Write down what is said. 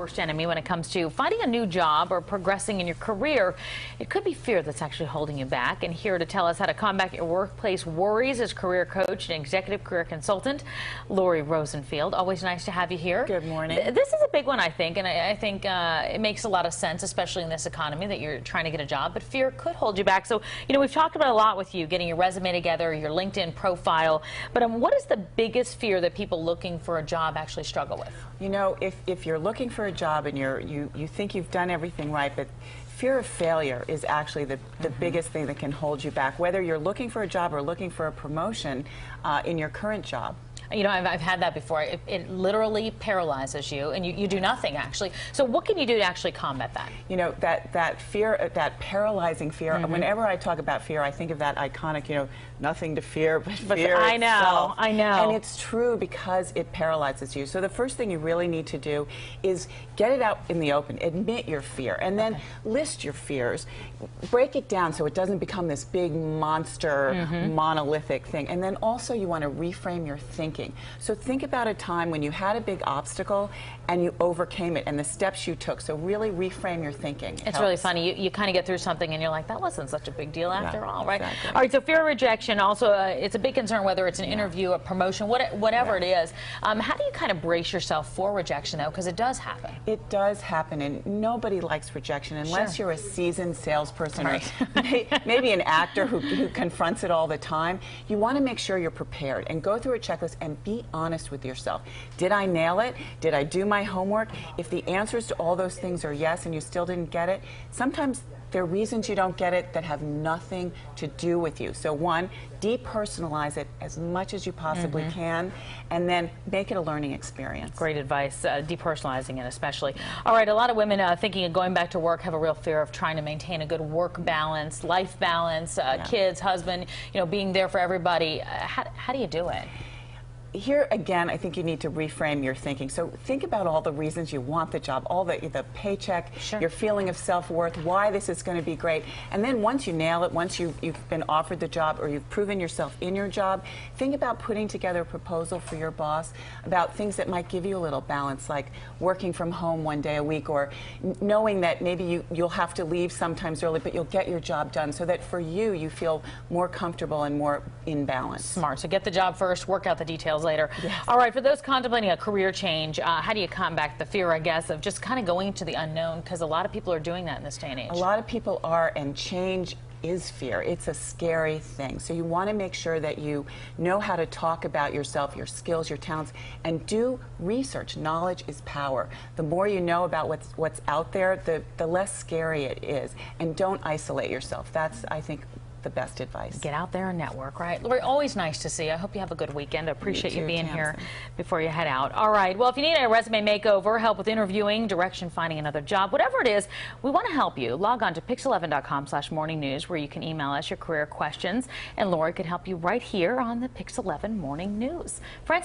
worst enemy when it comes to finding a new job or progressing in your career. It could be fear that's actually holding you back. And here to tell us how to combat your workplace worries is career coach and executive career consultant Laurie Rosenfield. Always nice to have you here. Good morning. This is a big one, I think, and I think it makes a lot of sense, especially in this economy, that you're trying to get a job, but fear could hold you back. So, you know, we've talked about a lot with you, getting your resume together, your LinkedIn profile, but what is the biggest fear that people looking for a job actually struggle with? You know, if you're looking for a job and you think you've done everything right, but fear of failure is actually the biggest thing that can hold you back, whether you're looking for a job or looking for a promotion in your current job. You know, I've had that before. It literally paralyzes you, and you do nothing, actually. So what can you do to actually combat that? You know, that fear, that paralyzing fear, whenever I talk about fear, I think of that iconic, you know, nothing to fear but fear I itself. know. And it's true because it paralyzes you. So the first thing you really need to do is get it out in the open, admit your fear, and then list your fears. Break it down so it doesn't become this big monster, monolithic thing. And then also you want to reframe your thinking. So think about a time when you had a big obstacle and you overcame it and the steps you took. So really reframe your thinking. It's really funny. You kind of get through something and you're like, that wasn't such a big deal after all, right? Exactly. All right, so fear of rejection, also it's a big concern whether it's an interview, a promotion, whatever it is. How do you kind of brace yourself for rejection, though? Because it does happen. It does happen, and nobody likes rejection unless you're a seasoned salesperson or maybe an actor who confronts it all the time. You want to make sure you're prepared and go through a checklist and be honest with yourself. Did I nail it? Did I do my homework? If the answers to all those things are yes and you still didn't get it, sometimes there are reasons you don't get it that have nothing to do with you. So one, depersonalize it as much as you possibly can, and then make it a learning experience. Great advice, depersonalizing it especially. All right, a lot of women thinking of going back to work have a real fear of trying to maintain a good work balance, life balance, kids, husband, you know, being there for everybody. How do you do it? Here again, I think you need to reframe your thinking. So think about all the reasons you want the job, all the paycheck, your feeling of self-worth, why this is going to be great. And then once you nail it, once you've been offered the job or you've proven yourself in your job, think about putting together a proposal for your boss about things that might give you a little balance, like working from home one day a week, or knowing that maybe you'll have to leave sometimes early, but you'll get your job done, so that for you, you feel more comfortable and more in balance. Smart. So get the job first, work out the details later. Yes. All right, for those contemplating a career change, how do you combat the fear, I guess, of just kind of going to the unknown? Because a lot of people are doing that in this day and age. A lot of people are, and change is fear. It's a scary thing. So you want to make sure that you know how to talk about yourself, your skills, your talents, and do research. Knowledge is power. The more you know about what's out there, the less scary it is. And don't isolate yourself. That's, I think, the best advice. Get out there and network, right? Laurie, always nice to see you. I hope you have a good weekend. I appreciate you being here before you head out. All right, well, if you need a resume makeover, help with interviewing, direction, finding another job, whatever it is, we want to help you. Log on to pix11.com/morningnews, where you can email us your career questions, and Laurie could help you right here on the Pix 11 Morning News. Friends,